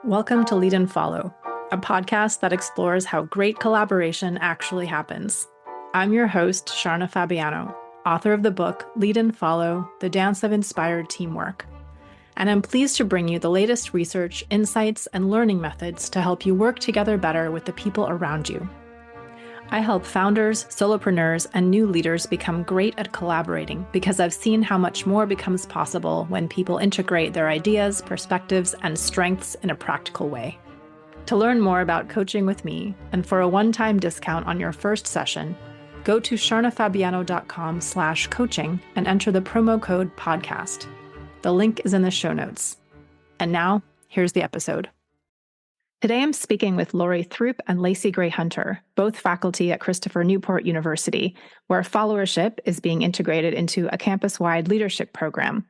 Welcome to Lead and Follow, a podcast that explores how great collaboration actually happens. I'm your host, Sharna Fabiano, author of the book Lead and Follow, The Dance of Inspired Teamwork. And I'm pleased to bring you the latest research, insights, and learning methods to help you work together better with the people around you. I help founders, solopreneurs, and new leaders become great at collaborating because I've seen how much more becomes possible when people integrate their ideas, perspectives, and strengths in a practical way. To learn more about coaching with me and for a one-time discount on your first session, go to sharnafabiano.com/coaching and enter the promo code podcast. The link is in the show notes. And now, here's the episode. Today, I'm speaking with Throupe and Lacey Grey Hunter, both faculty at Christopher Newport University, where followership is being integrated into a campus-wide leadership program.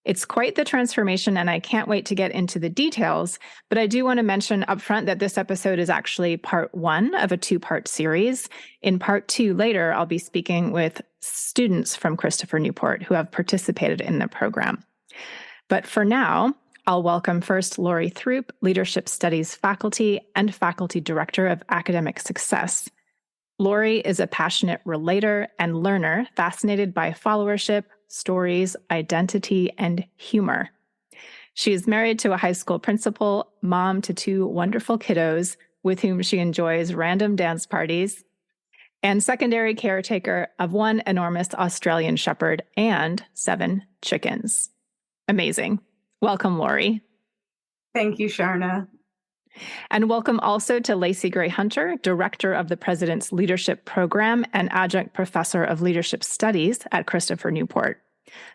It's quite the transformation, and I can't wait to get into the details, but I do want to mention upfront that this episode is actually part one of a two-part series. In part two later, I'll be speaking with students from Christopher Newport who have participated in the program. But for now, I'll welcome first Throupe, Leadership Studies faculty and faculty director of academic success. Lori is a passionate relator and learner fascinated by followership, stories, identity, and humor. She is married to a high school principal, mom to two wonderful kiddos with whom she enjoys random dance parties, and secondary caretaker of one enormous Australian shepherd and 7 chickens. Amazing. Welcome, Lori. Thank you, Sharna. And welcome also to Lacey Grey Hunter, Director of the President's Leadership Program and Adjunct Professor of Leadership Studies at Christopher Newport.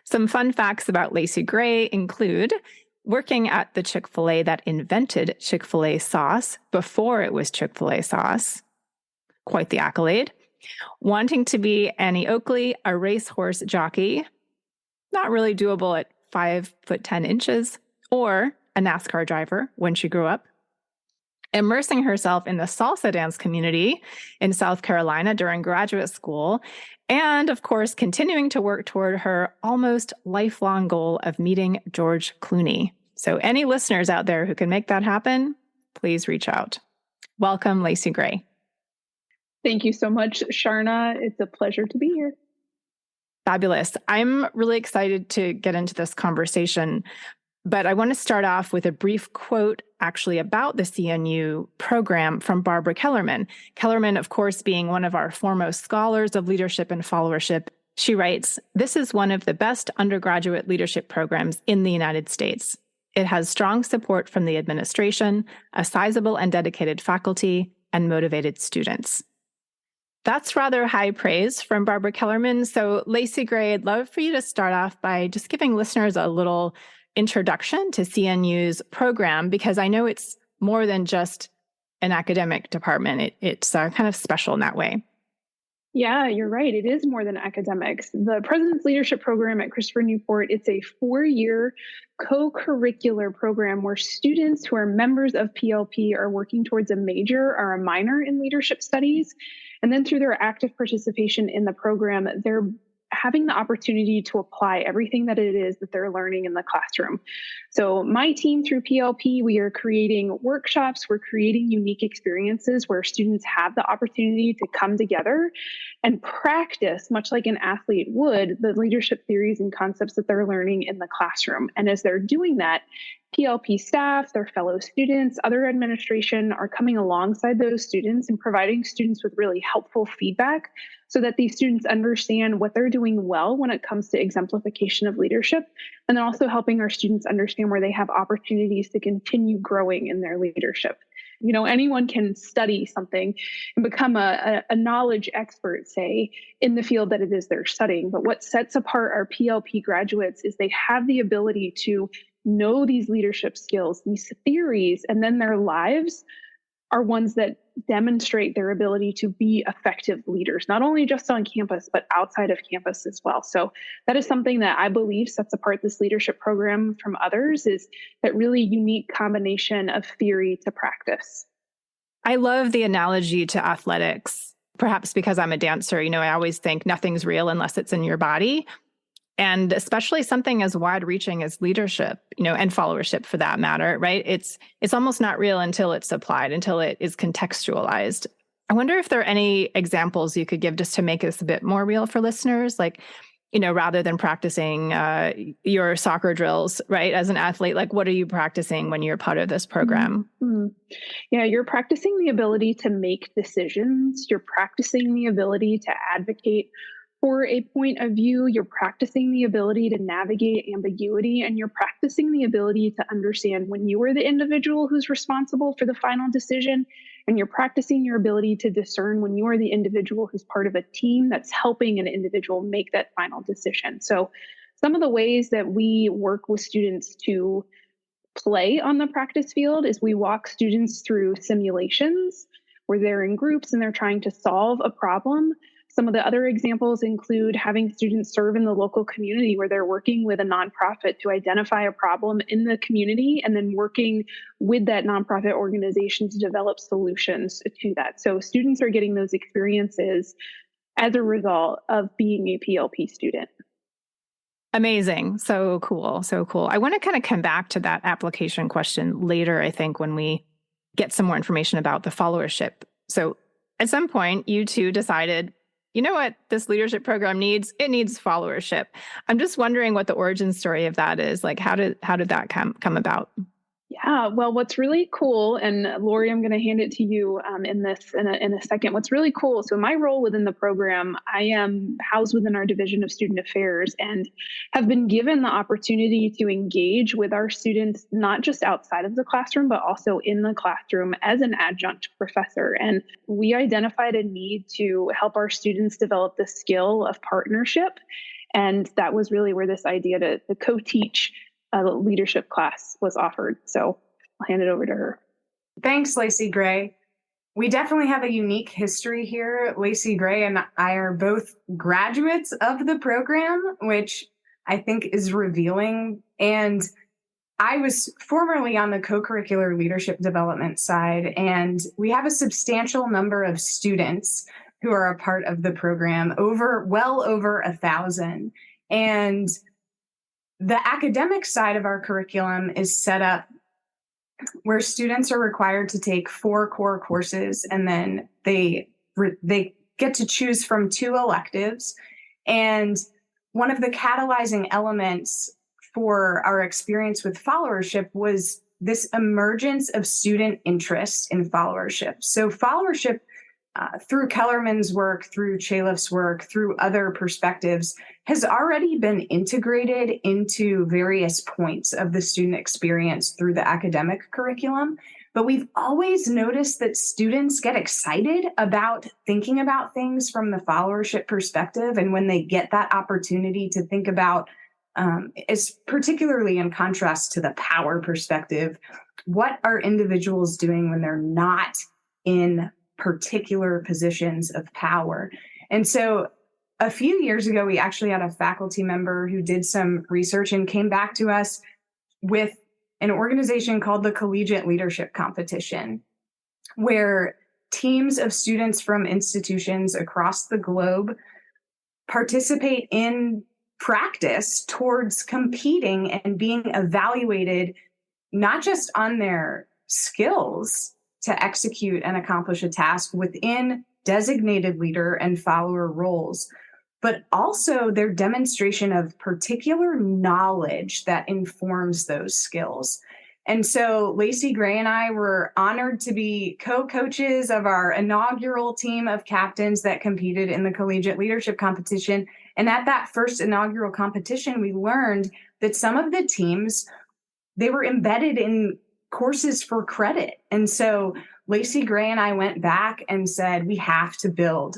Some fun facts about Lacey Grey include working at the Chick-fil-A that invented Chick-fil-A sauce before it was Chick-fil-A sauce. Quite the accolade. Wanting to be Annie Oakley, a racehorse jockey. Not really doable at 5'10", or a NASCAR driver when she grew up. Immersing herself in the salsa dance community in South Carolina during graduate school, and of course, continuing to work toward her almost lifelong goal of meeting George Clooney. So any listeners out there who can make that happen, please reach out. Welcome, Lacey Grey. Thank you so much, Sharna. It's a pleasure to be here. Fabulous. I'm really excited to get into this conversation, but I want to start off with a brief quote actually about the CNU program from Barbara Kellerman. Kellerman, of course, being one of our foremost scholars of leadership and followership. She writes, "This is one of the best undergraduate leadership programs in the United States. It has strong support from the administration, a sizable and dedicated faculty, and motivated students." That's rather high praise from Barbara Kellerman. So Lacey Grey, I'd love for you to start off by just giving listeners a little introduction to CNU's program, because I know it's more than just an academic department. It's kind of special in that way. Yeah, you're right. It is more than academics. The President's Leadership Program at Christopher Newport, it's a 4-year co-curricular program where students who are members of PLP are working towards a major or a minor in leadership studies. And then through their active participation in the program, they're having the opportunity to apply everything that it is that they're learning in the classroom. So my team through PLP, we are creating workshops, we're creating unique experiences where students have the opportunity to come together and practice, much like an athlete would, the leadership theories and concepts that they're learning in the classroom. And as they're doing that, PLP staff, their fellow students, other administration are coming alongside those students and providing students with really helpful feedback so that these students understand what they're doing well when it comes to exemplification of leadership, and then also helping our students understand where they have opportunities to continue growing in their leadership. You know, anyone can study something and become a knowledge expert, say, in the field that it is they're studying. But what sets apart our PLP graduates is they have the ability to know these leadership skills, these theories, and then their lives are ones that demonstrate their ability to be effective leaders, not only just on campus, but outside of campus as well. So that is something that I believe sets apart this leadership program from others, is that really unique combination of theory to practice. I love the analogy to athletics, perhaps because I'm a dancer. You know, I always think nothing's real unless it's in your body. And especially something as wide-reaching as leadership, and followership for that matter, right? It's almost not real until it's applied, until it is contextualized. I wonder if there are any examples you could give just to make this a bit more real for listeners, like, rather than practicing your soccer drills, right? As an athlete, like what are you practicing when you're part of this program? Mm-hmm. Yeah, you're practicing the ability to make decisions. You're practicing the ability to advocate for a point of view. You're practicing the ability to navigate ambiguity, and you're practicing the ability to understand when you are the individual who's responsible for the final decision. And you're practicing your ability to discern when you are the individual who's part of a team that's helping an individual make that final decision. So some of the ways that we work with students to play on the practice field is we walk students through simulations where they're in groups and they're trying to solve a problem. Some of the other examples include having students serve in the local community where they're working with a nonprofit to identify a problem in the community and then working with that nonprofit organization to develop solutions to that. So students are getting those experiences as a result of being a PLP student. Amazing. So cool. So cool. I want to kind of come back to that application question later, I think, when we get some more information about the followership. So at some point, you two decided, you know what this leadership program needs? It needs followership. I'm just wondering what the origin story of that is. Like, how did that come about? Yeah, well, what's really cool, and Lori, I'm going to hand it to you in a second. What's really cool, so my role within the program, I am housed within our Division of Student Affairs and have been given the opportunity to engage with our students, not just outside of the classroom, but also in the classroom as an adjunct professor. And we identified a need to help our students develop the skill of partnership. And that was really where this idea to co-teach leadership class was offered. So I'll hand it over to her. Thanks, Lacey Grey. We definitely have a unique history here. Lacey Grey and I are both graduates of the program, which I think is revealing. And I was formerly on the co-curricular leadership development side, and we have a substantial number of students who are a part of the program, well over 1,000. And the academic side of our curriculum is set up where students are required to take 4 core courses, and then they get to choose from 2 electives. And one of the catalyzing elements for our experience with followership was this emergence of student interest in followership. So followership, through Kellerman's work, through Chalif's work, through other perspectives, has already been integrated into various points of the student experience through the academic curriculum. But we've always noticed that students get excited about thinking about things from the followership perspective. And when they get that opportunity to think about, it's particularly in contrast to the power perspective, what are individuals doing when they're not in particular positions of power? And so a few years ago, we actually had a faculty member who did some research and came back to us with an organization called the Collegiate Leadership Competition, where teams of students from institutions across the globe participate in practice towards competing and being evaluated not just on their skills to execute and accomplish a task within designated leader and follower roles, but also their demonstration of particular knowledge that informs those skills. And so Lacey Grey and I were honored to be co-coaches of our inaugural team of captains that competed in the collegiate leadership competition. And at that first inaugural competition, we learned that some of the teams, they were embedded in courses for credit. And so Lacey Grey and I went back and said, we have to build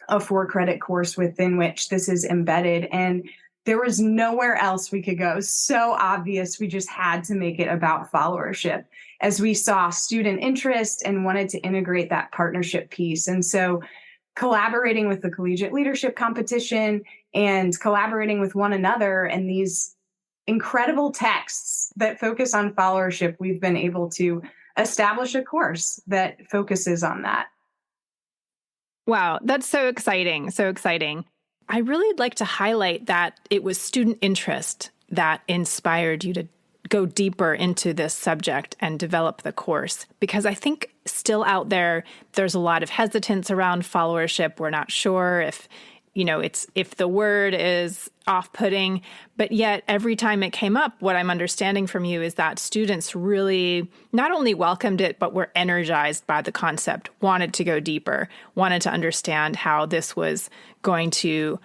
a 4-credit course within which this is embedded. And there was nowhere else we could go. So obvious. We just had to make it about followership as we saw student interest and wanted to integrate that partnership piece. And so collaborating with the collegiate leadership competition and collaborating with one another and these incredible texts that focus on followership, we've been able to establish a course that focuses on that. Wow, that's so exciting. So exciting. I really like to highlight that it was student interest that inspired you to go deeper into this subject and develop the course, because I think still out there's a lot of hesitance around followership. We're not sure if the word is off-putting, but yet every time it came up, what I'm understanding from you is that students really not only welcomed it, but were energized by the concept, wanted to go deeper, wanted to understand how this was going to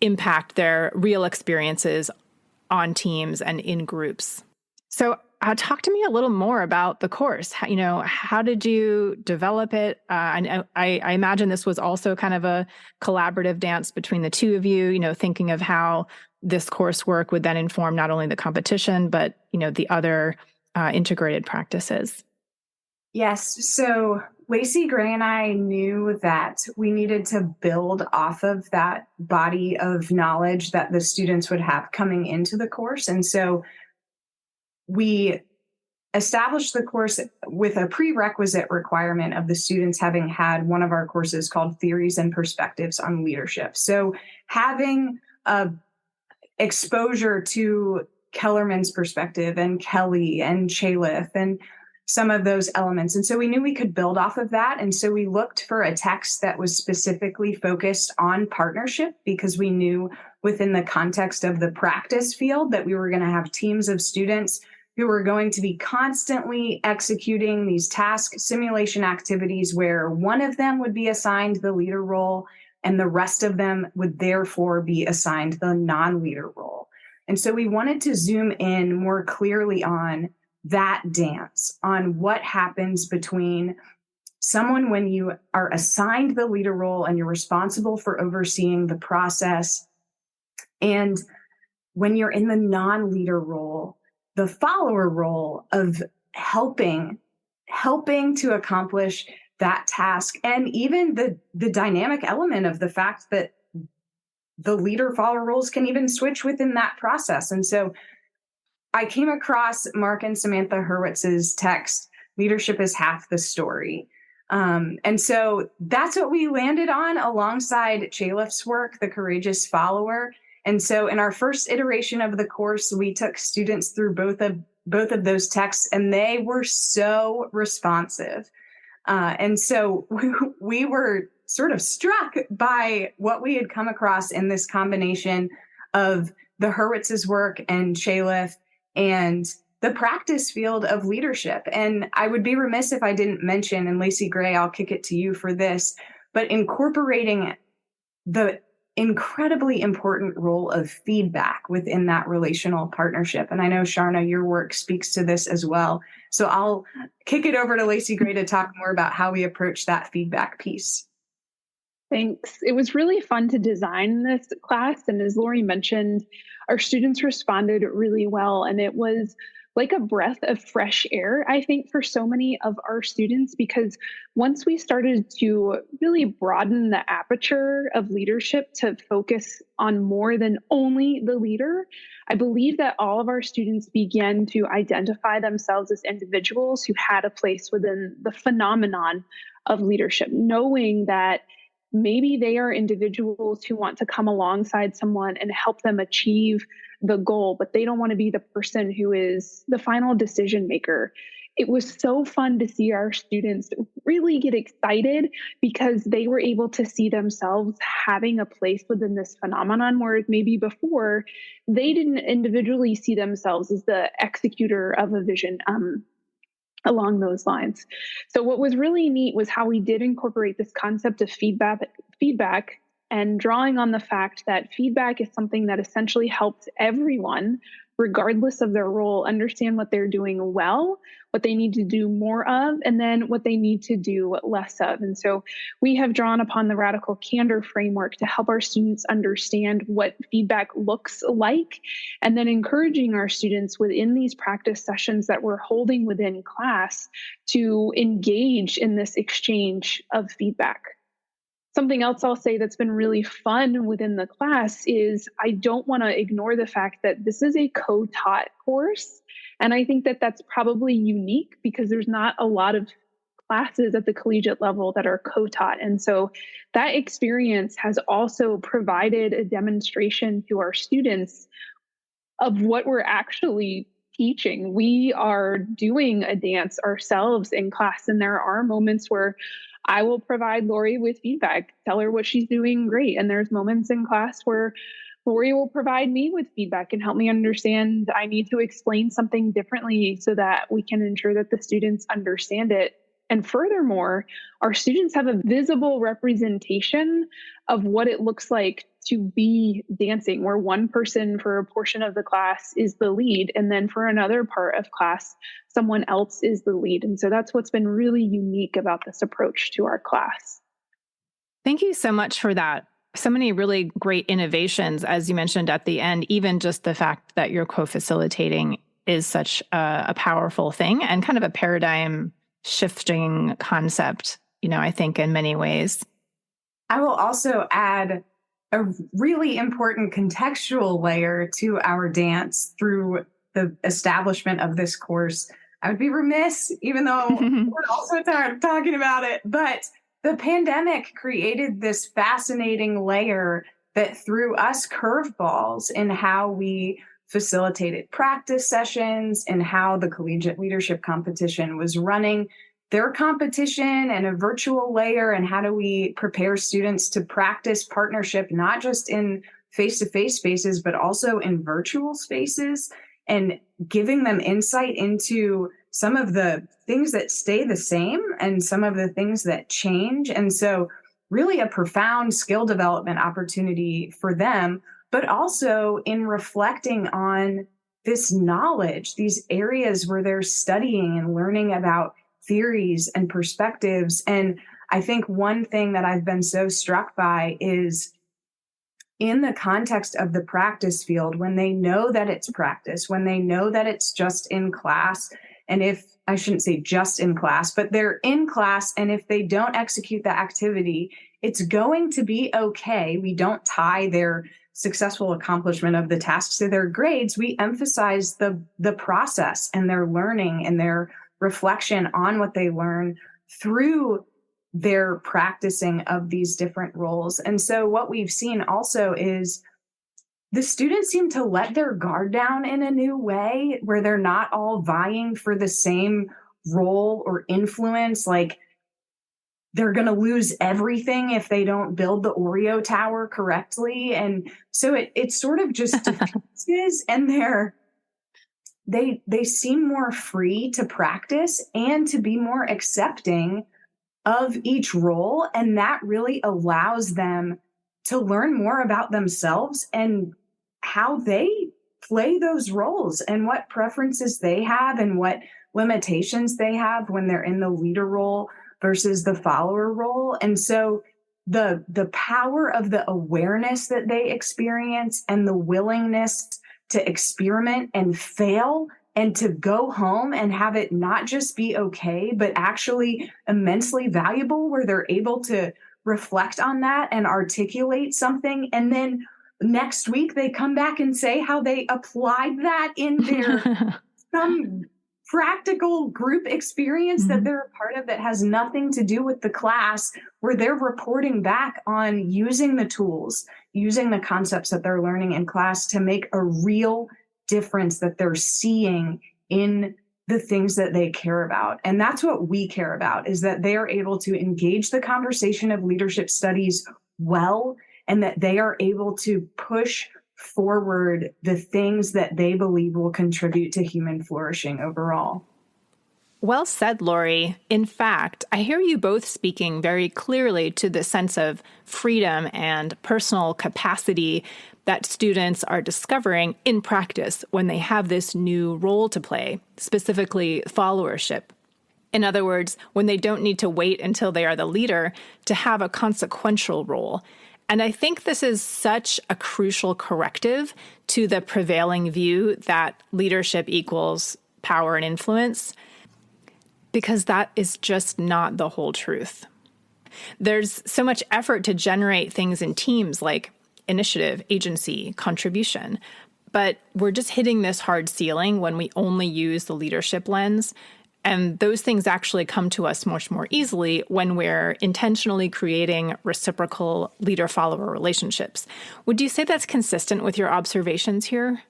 impact their real experiences on teams and in groups. So talk to me a little more about the course. How did you develop it? I imagine this was also kind of a collaborative dance between the two of you, thinking of how this coursework would then inform not only the competition, but, the other integrated practices. Yes. So Lacey Grey and I knew that we needed to build off of that body of knowledge that the students would have coming into the course. And so we established the course with a prerequisite requirement of the students having had one of our courses called Theories and Perspectives on Leadership. So having exposure to Kellerman's perspective and Kelly and Chalif and some of those elements. And so we knew we could build off of that. And so we looked for a text that was specifically focused on partnership, because we knew within the context of the practice field that we were going to have teams of students who were going to be constantly executing these task simulation activities where one of them would be assigned the leader role and the rest of them would therefore be assigned the non-leader role. And so we wanted to zoom in more clearly on that dance, on what happens between someone when you are assigned the leader role and you're responsible for overseeing the process, and when you're in the non-leader role, the follower role of helping to accomplish that task, and even the dynamic element of the fact that the leader follower roles can even switch within that process. And so I came across Mark and Samantha Hurwitz's text, Leadership is Half the Story. And so that's what we landed on alongside Chalif's work, The Courageous Follower. And so in our first iteration of the course, we took students through both of those texts, and they were so responsive. And so we were sort of struck by what we had come across in this combination of the Hurwitz's work and Chalif and the practice field of leadership. And I would be remiss if I didn't mention, and Lacey Grey, I'll kick it to you for this, but incorporating the incredibly important role of feedback within that relational partnership. And I know, Sharna, your work speaks to this as well. So I'll kick it over to Lacey Grey to talk more about how we approach that feedback piece. Thanks. It was really fun to design this class. And as Lori mentioned, our students responded really well. And it was like a breath of fresh air, I think, for so many of our students, because once we started to really broaden the aperture of leadership to focus on more than only the leader, I believe that all of our students began to identify themselves as individuals who had a place within the phenomenon of leadership, knowing that maybe they are individuals who want to come alongside someone and help them achieve the goal, but they don't want to be the person who is the final decision maker. It was so fun to see our students really get excited because they were able to see themselves having a place within this phenomenon, whereas maybe before they didn't individually see themselves as the executor of a vision along those lines. So what was really neat was how we did incorporate this concept of feedback and drawing on the fact that feedback is something that essentially helps everyone, regardless of their role, understand what they're doing well, what they need to do more of, and then what they need to do less of. And so we have drawn upon the radical candor framework to help our students understand what feedback looks like, and then encouraging our students within these practice sessions that we're holding within class to engage in this exchange of feedback. Something else I'll say that's been really fun within the class is I don't want to ignore the fact that this is a co-taught course. And I think that that's probably unique because there's not a lot of classes at the collegiate level that are co-taught. And so that experience has also provided a demonstration to our students of what we're actually teaching. We are doing a dance ourselves in class, and there are moments where I will provide Lori with feedback, tell her what she's doing great. And there's moments in class where Lori will provide me with feedback and help me understand I need to explain something differently so that we can ensure that the students understand it. And furthermore, our students have a visible representation of what it looks like to be dancing, where one person for a portion of the class is the lead, and then for another part of class, someone else is the lead. And so that's what's been really unique about this approach to our class. Thank you so much for that. So many really great innovations, as you mentioned at the end. Even just the fact that you're co-facilitating is such a powerful thing and kind of a paradigm shifting concept, I think in many ways. I will also add a really important contextual layer to our dance through the establishment of this course. I would be remiss, even though we're also tired of talking about it, but the pandemic created this fascinating layer that threw us curveballs in how we facilitated practice sessions and how the collegiate leadership competition was running their competition and a virtual layer, and how do we prepare students to practice partnership, not just in face-to-face spaces, but also in virtual spaces, and giving them insight into some of the things that stay the same and some of the things that change. And so really a profound skill development opportunity for them, but also in reflecting on this knowledge, these areas where they're studying and learning about theories and perspectives. And I think one thing that I've been so struck by is in the context of the practice field, when they know that it's practice, when they know that it's just in class, and if I shouldn't say just in class, but they're in class, and if they don't execute the activity, it's going to be okay. We don't tie their successful accomplishment of the tasks to their grades. We emphasize the process and their learning and their reflection on what they learn through their practicing of these different roles. And so what we've seen also is the students seem to let their guard down in a new way, where they're not all vying for the same role or influence. Like they're going to lose everything if they don't build the Oreo tower correctly. And so it sort of just diffuses, and they seem more free to practice and to be more accepting of each role. And that really allows them to learn more about themselves and how they play those roles and what preferences they have and what limitations they have when they're in the leader role versus the follower role. And so the power of the awareness that they experience and the willingness to experiment and fail and to go home and have it not just be okay, but actually immensely valuable, where they're able to reflect on that and articulate something. And then next week they come back and say how they applied that in their some practical group experience that they're a part of that has nothing to do with the class, where they're reporting back on using the tools, using the concepts that they're learning in class to make a real difference that they're seeing in the things that they care about. And that's what we care about, is that they are able to engage the conversation of leadership studies well, and that they are able to push forward the things that they believe will contribute to human flourishing overall. Well said, Lori. In fact, I hear you both speaking very clearly to the sense of freedom and personal capacity that students are discovering in practice when they have this new role to play, specifically followership. In other words, when they don't need to wait until they are the leader to have a consequential role. And I think this is such a crucial corrective to the prevailing view that leadership equals power and influence, because that is just not the whole truth. There's so much effort to generate things in teams like initiative, agency, contribution, but we're just hitting this hard ceiling when we only use the leadership lens. And those things actually come to us much more easily when we're intentionally creating reciprocal leader-follower relationships. Would you say that's consistent with your observations here?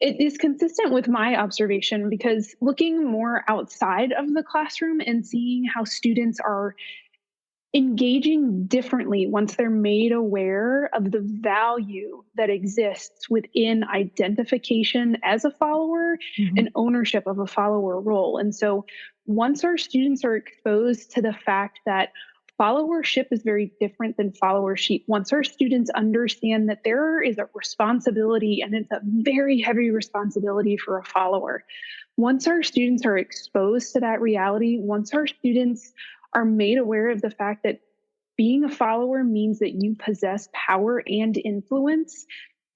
It is consistent with my observation because looking more outside of the classroom and seeing how students are engaging differently once they're made aware of the value that exists within identification as a follower and ownership of a follower role. And so once our students are exposed to the fact that followership is very different than followership, once our students understand that there is a responsibility, and it's a very heavy responsibility for a follower, once our students are exposed to that reality, once our students are made aware of the fact that being a follower means that you possess power and influence,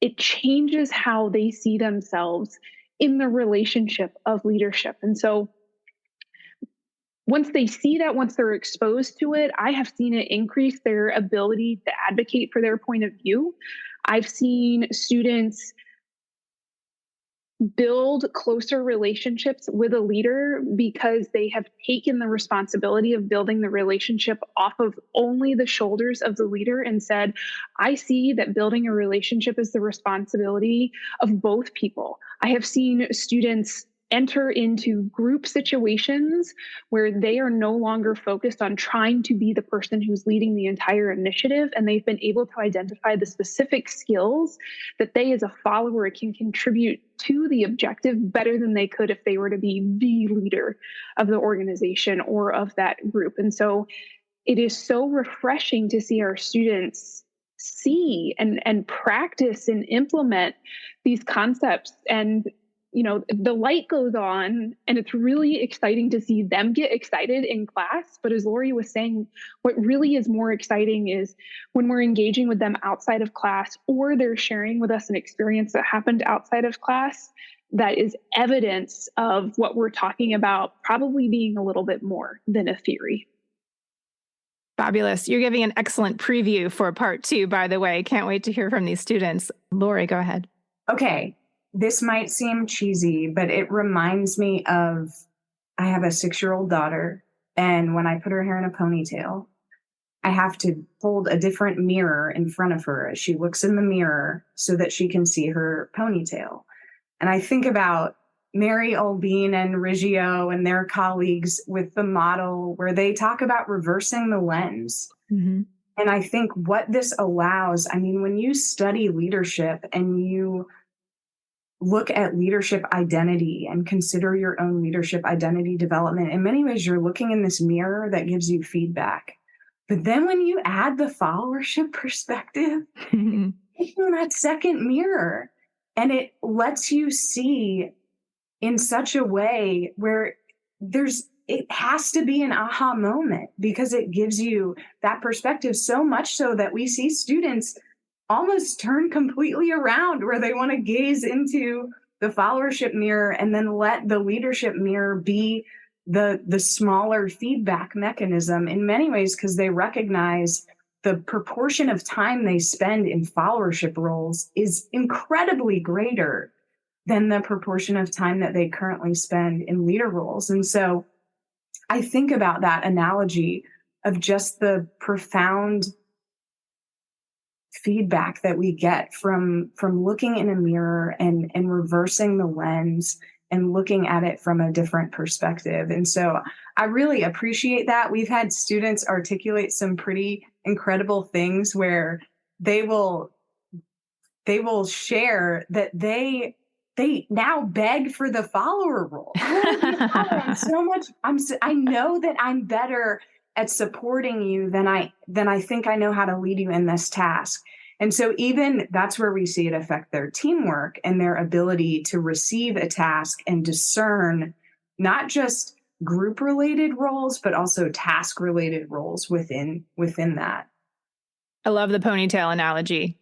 it changes how they see themselves in the relationship of leadership. And so once they see that, once they're exposed to it, I have seen it increase their ability to advocate for their point of view. I've seen students build closer relationships with a leader because they have taken the responsibility of building the relationship off of only the shoulders of the leader and said, I see that building a relationship is the responsibility of both people. I have seen students enter into group situations where they are no longer focused on trying to be the person who's leading the entire initiative, and they've been able to identify the specific skills that they as a follower can contribute to the objective better than they could if they were to be the leader of the organization or of that group. And so it is so refreshing to see our students see and practice and implement these concepts. And the light goes on, and it's really exciting to see them get excited in class. But as Lori was saying, what really is more exciting is when we're engaging with them outside of class, or they're sharing with us an experience that happened outside of class that is evidence of what we're talking about probably being a little bit more than a theory. Fabulous. You're giving an excellent preview for part 2, by the way. Can't wait to hear from these students. Lori, go ahead. Okay. This might seem cheesy, but it reminds me of, I have a 6-year-old daughter, and when I put her hair in a ponytail, I have to hold a different mirror in front of her as she looks in the mirror so that she can see her ponytail. And I think about Mary Olbein and Riggio and their colleagues with the model where they talk about reversing the lens. And I think what this allows, when you study leadership and you look at leadership identity and consider your own leadership identity development, in many ways, you're looking in this mirror that gives you feedback. But then when you add the followership perspective, it's in that second mirror, and it lets you see in such a way where it has to be an aha moment, because it gives you that perspective, so much so that we see students almost turn completely around where they want to gaze into the followership mirror and then let the leadership mirror be the smaller feedback mechanism in many ways, because they recognize the proportion of time they spend in followership roles is incredibly greater than the proportion of time that they currently spend in leader roles. And so I think about that analogy of just the profound feedback that we get from looking in a mirror and reversing the lens and looking at it from a different perspective. And so I really appreciate that. We've had students articulate some pretty incredible things where they will share that they now beg for the follower role. I know that I'm better at supporting you than I think I know how to lead you in this task. And so even that's where we see it affect their teamwork and their ability to receive a task and discern not just group related roles, but also task related roles within that. I love the ponytail analogy.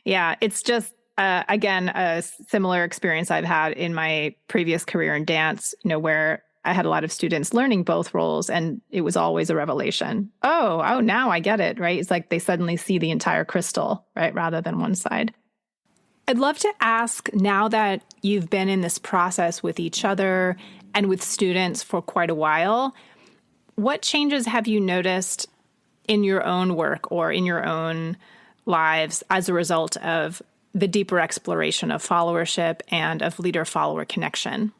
Yeah, it's just, again, a similar experience I've had in my previous career in dance, where I had a lot of students learning both roles, and it was always a revelation. Oh, now I get it, right? It's like they suddenly see the entire crystal, right? Rather than one side. I'd love to ask, now that you've been in this process with each other and with students for quite a while. What changes have you noticed in your own work or in your own lives as a result of the deeper exploration of followership and of leader-follower connection?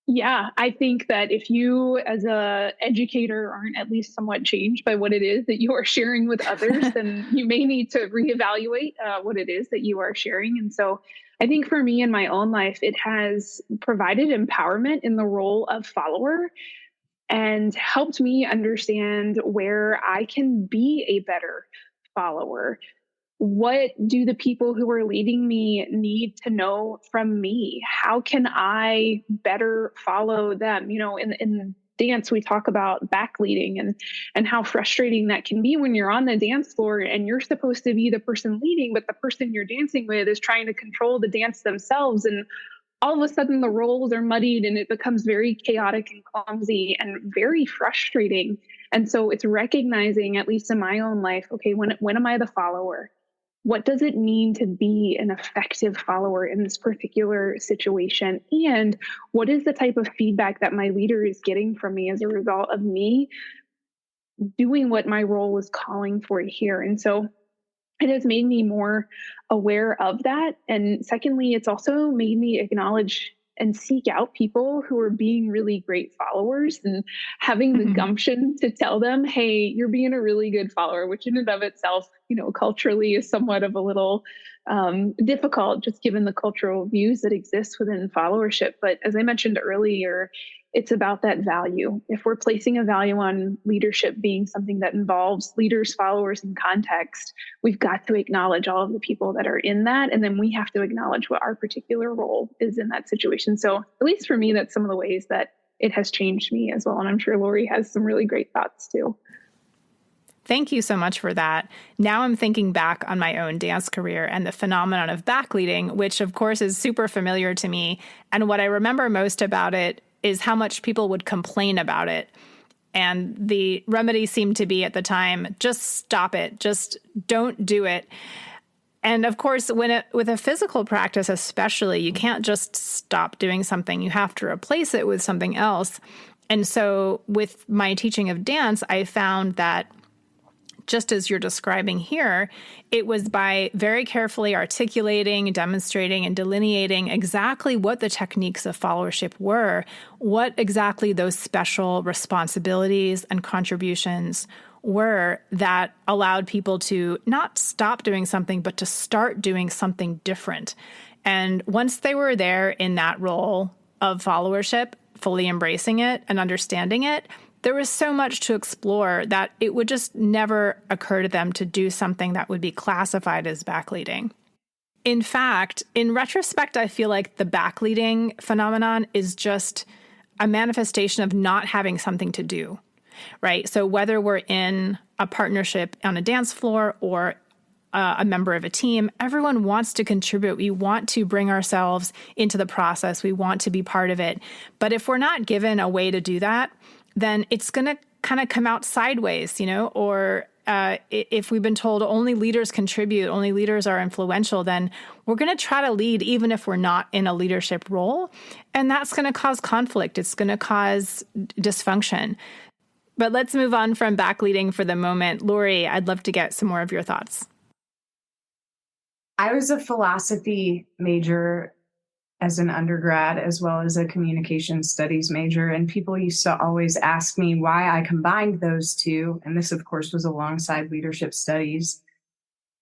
Yeah, I think that if you as a educator aren't at least somewhat changed by what it is that you are sharing with others, then you may need to reevaluate what it is that you are sharing. And so I think for me in my own life, it has provided empowerment in the role of follower and helped me understand where I can be a better follower. What do the people who are leading me need to know from me? How can I better follow them? In dance, we talk about backleading and how frustrating that can be when you're on the dance floor and you're supposed to be the person leading, but the person you're dancing with is trying to control the dance themselves. And all of a sudden the roles are muddied and it becomes very chaotic and clumsy and very frustrating. And so it's recognizing, at least in my own life, okay, when am I the follower? What does it mean to be an effective follower in this particular situation? And what is the type of feedback that my leader is getting from me as a result of me doing what my role is calling for here? And so it has made me more aware of that. And secondly, it's also made me acknowledge and seek out people who are being really great followers and having the gumption to tell them, hey, you're being a really good follower, which in and of itself, culturally is somewhat of a little difficult, just given the cultural views that exist within followership. But as I mentioned earlier, it's about that value. If we're placing a value on leadership being something that involves leaders, followers, and context, we've got to acknowledge all of the people that are in that. And then we have to acknowledge what our particular role is in that situation. So at least for me, that's some of the ways that it has changed me as well. And I'm sure Lori has some really great thoughts too. Thank you so much for that. Now I'm thinking back on my own dance career and the phenomenon of backleading, which of course is super familiar to me. And what I remember most about it is how much people would complain about it. And the remedy seemed to be at the time, just stop it, just don't do it. And of course, with a physical practice especially, you can't just stop doing something. You have to replace it with something else. And so with my teaching of dance, I found that just as you're describing here, it was by very carefully articulating, demonstrating, and delineating exactly what the techniques of followership were, what exactly those special responsibilities and contributions were that allowed people to not stop doing something, but to start doing something different. And once they were there in that role of followership, fully embracing it and understanding it, there was so much to explore that it would just never occur to them to do something that would be classified as backleading. In fact, in retrospect, I feel like the backleading phenomenon is just a manifestation of not having something to do, right? So whether we're in a partnership on a dance floor or a member of a team, everyone wants to contribute. We want to bring ourselves into the process. We want to be part of it. But if we're not given a way to do that, then it's going to kind of come out sideways, or if we've been told only leaders contribute, only leaders are influential, then we're going to try to lead even if we're not in a leadership role. And that's going to cause conflict. It's going to cause dysfunction. But let's move on from backleading for the moment. Lori, I'd love to get some more of your thoughts. I was a philosophy major as an undergrad, as well as a communication studies major. And people used to always ask me why I combined those two. And this, of course, was alongside leadership studies.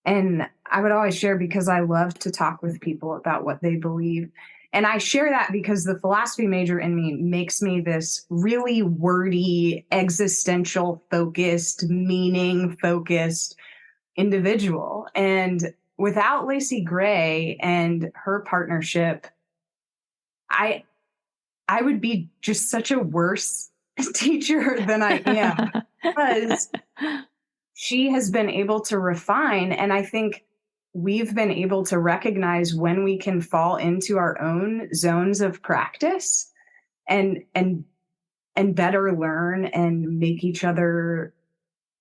And I would always share because I love to talk with people about what they believe. And I share that because the philosophy major in me makes me this really wordy, existential focused, meaning focused individual. And without Lacey Grey and her partnership, I would be just such a worse teacher than I am because she has been able to refine. And I think we've been able to recognize when we can fall into our own zones of practice and better learn and make each other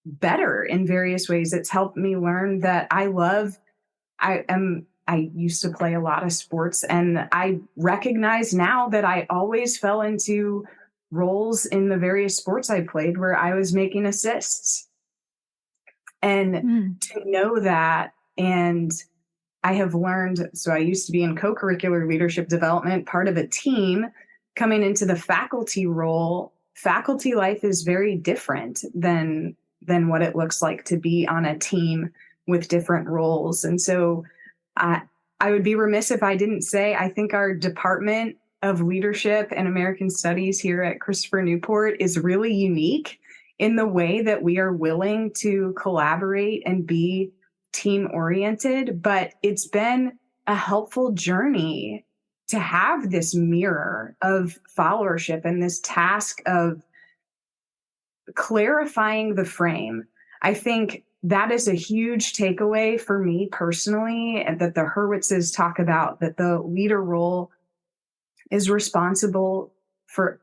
better in various ways. It's helped me learn that I I used to play a lot of sports, and I recognize now that I always fell into roles in the various sports I played where I was making assists. And to know that, and I have learned, so I used to be in co-curricular leadership development, part of a team. Coming into the faculty role, faculty life is very different than what it looks like to be on a team with different roles. And so I would be remiss if I didn't say, I think our Department of Leadership and American Studies here at Christopher Newport is really unique in the way that we are willing to collaborate and be team-oriented. But it's been a helpful journey to have this mirror of follower-ship and this task of clarifying the frame. I think that is a huge takeaway for me personally, and that the Hurwitzes talk about, that the leader role is responsible for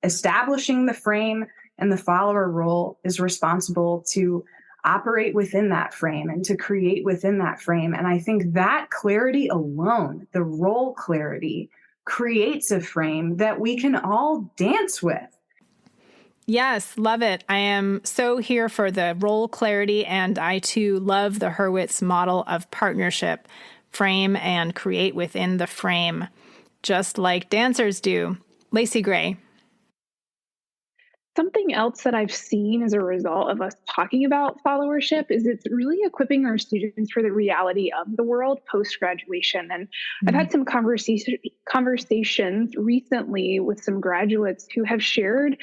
establishing the frame, and the follower role is responsible to operate within that frame and to create within that frame. And I think that clarity alone, the role clarity, creates a frame that we can all dance with. Yes, love it. I am so here for the role clarity, and I too love the Hurwitz model of partnership, frame and create within the frame, just like dancers do. Lacey Grey. Something else that I've seen as a result of us talking about followership is it's really equipping our students for the reality of the world post-graduation. And I've had some conversations recently with some graduates who have shared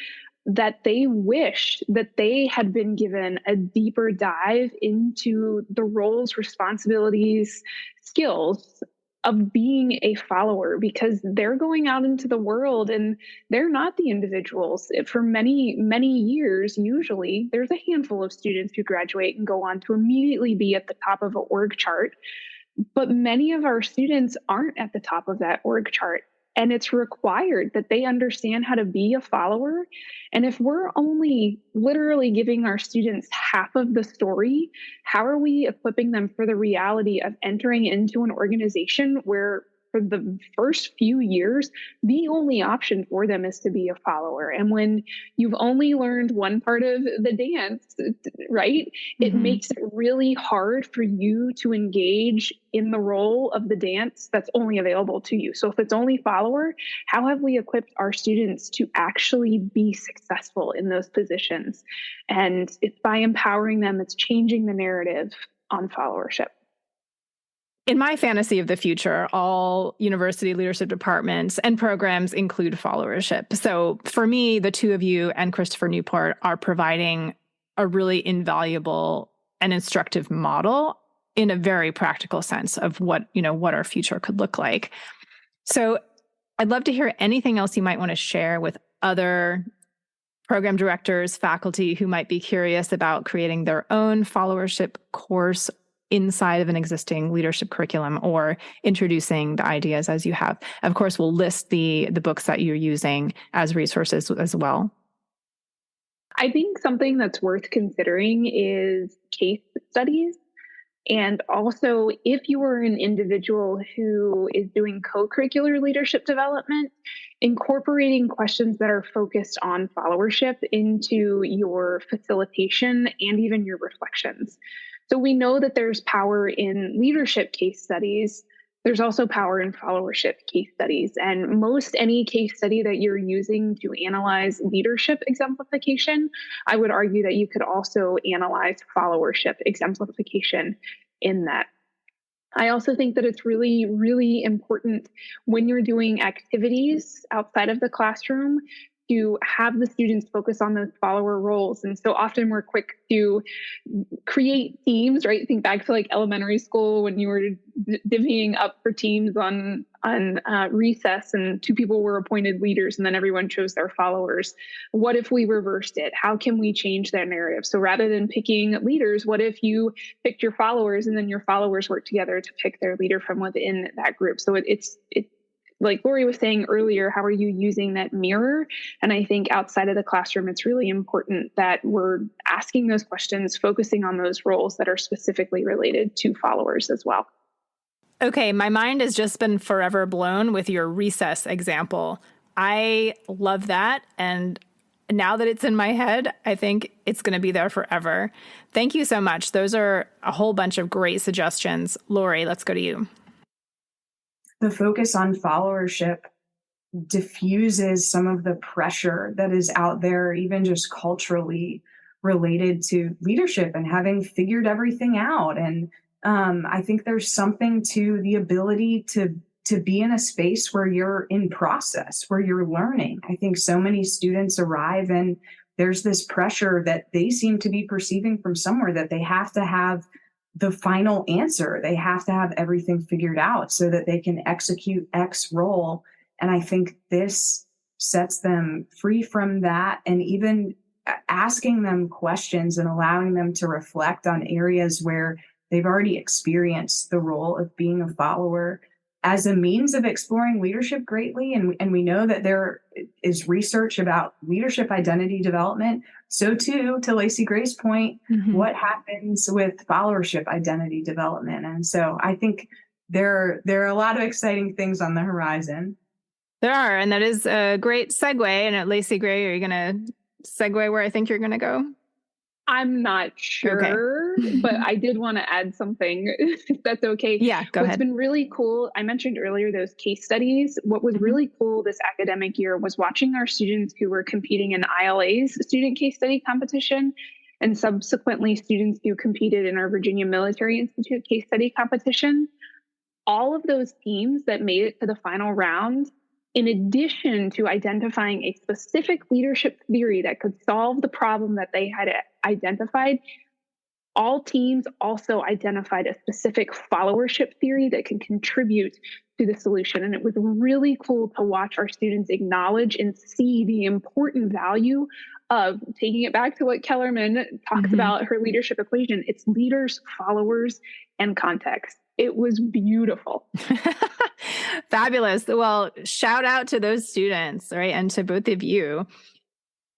that they wish that they had been given a deeper dive into the roles, responsibilities, skills of being a follower, because they're going out into the world and they're not the individuals. For many, many years, usually there's a handful of students who graduate and go on to immediately be at the top of an org chart. But many of our students aren't at the top of that org chart. And it's required that they understand how to be a follower. And if we're only literally giving our students half of the story, how are we equipping them for the reality of entering into an organization where for the first few years, the only option for them is to be a follower? And when you've only learned one part of the dance, right, it makes it really hard for you to engage in the role of the dance that's only available to you. So if it's only follower, how have we equipped our students to actually be successful in those positions? And it's by empowering them, it's changing the narrative on followership. In my fantasy of the future, all university leadership departments and programs include followership. So for me, the two of you and Christopher Newport are providing a really invaluable and instructive model in a very practical sense of what our future could look like. So I'd love to hear anything else you might want to share with other program directors, faculty who might be curious about creating their own followership course inside of an existing leadership curriculum, or introducing the ideas as you have. Of course, we'll list the books that you're using as resources as well. I think something that's worth considering is case studies. And also, if you are an individual who is doing co-curricular leadership development, incorporating questions that are focused on followership into your facilitation and even your reflections. So we know that there's power in leadership case studies. There's also power in followership case studies. And most any case study that you're using to analyze leadership exemplification, I would argue that you could also analyze followership exemplification in that. I also think that it's really, really important when you're doing activities outside of the classroom to have the students focus on those follower roles. And so often we're quick to create teams, right? Think back to like elementary school when you were divvying up for teams on recess, and two people were appointed leaders and then everyone chose their followers. What if we reversed it? How can we change that narrative? So rather than picking leaders, what if you picked your followers and then your followers work together to pick their leader from within that group? So it's like Lori was saying earlier, how are you using that mirror? And I think outside of the classroom, it's really important that we're asking those questions, focusing on those roles that are specifically related to followers as well. Okay, my mind has just been forever blown with your recess example. I love that. And now that it's in my head, I think it's going to be there forever. Thank you so much. Those are a whole bunch of great suggestions. Lori, let's go to you. The focus on followership diffuses some of the pressure that is out there, even just culturally related to leadership and having figured everything out. And I think there's something to the ability to be in a space where you're in process, where you're learning. I think so many students arrive and there's this pressure that they seem to be perceiving from somewhere that they have to have the final answer. They have to have everything figured out so that they can execute X role. And I think this sets them free from that, and even asking them questions and allowing them to reflect on areas where they've already experienced the role of being a follower as a means of exploring leadership greatly. And we know that there is research about leadership identity development. So too, to Lacey Gray's point, what happens with followership identity development? And so I think there are a lot of exciting things on the horizon. There are, and that is a great segue. And Lacey Gray, are you going to segue where I think you're going to go? I'm not sure, but I did want to add something, if that's okay. Yeah, go ahead. What's been really cool, I mentioned earlier those case studies. What was really cool this academic year was watching our students who were competing in ILA's student case study competition, and subsequently students who competed in our Virginia Military Institute case study competition. All of those teams that made it to the final round, in addition to identifying a specific leadership theory that could solve the problem that they had identified, all teams also identified a specific followership theory that can contribute to the solution. And it was really cool to watch our students acknowledge and see the important value of taking it back to what Kellerman talks about her leadership equation. It's leaders, followers, and context. It was beautiful. Fabulous. Well, shout out to those students, right? And to both of you.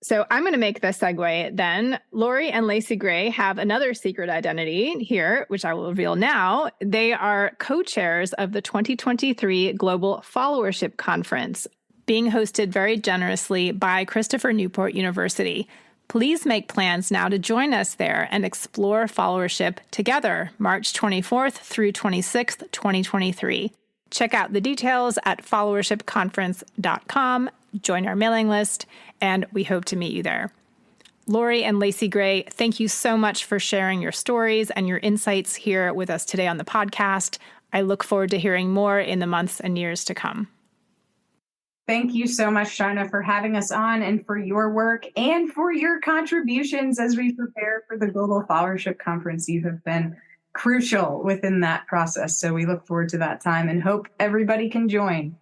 So I'm going to make the segue then. Lori and Lacey Gray have another secret identity here, which I will reveal now. They are co-chairs of the 2023 Global Followership Conference, being hosted very generously by Christopher Newport University. Please make plans now to join us there and explore followership together, March 24th through 26th, 2023. Check out the details at followershipconference.com, join our mailing list, and we hope to meet you there. Lori and Lacey Gray, thank you so much for sharing your stories and your insights here with us today on the podcast. I look forward to hearing more in the months and years to come. Thank you so much, Shauna, for having us on and for your work and for your contributions as we prepare for the Global Followership Conference. You have been crucial within that process. So we look forward to that time and hope everybody can join.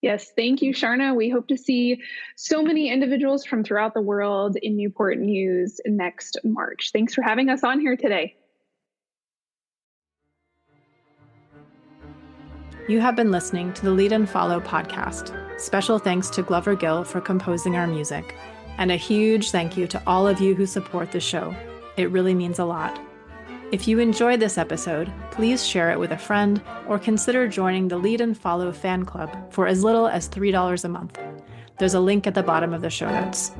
Yes, thank you, Sharna. We hope to see so many individuals from throughout the world in Newport News next March. Thanks for having us on here today. You have been listening to the Lead and Follow podcast. Special thanks to Glover Gill for composing our music, and a huge thank you to all of you who support the show. It really means a lot. If you enjoyed this episode, please share it with a friend or consider joining the Lead and Follow fan club for as little as $3 a month. There's a link at the bottom of the show notes.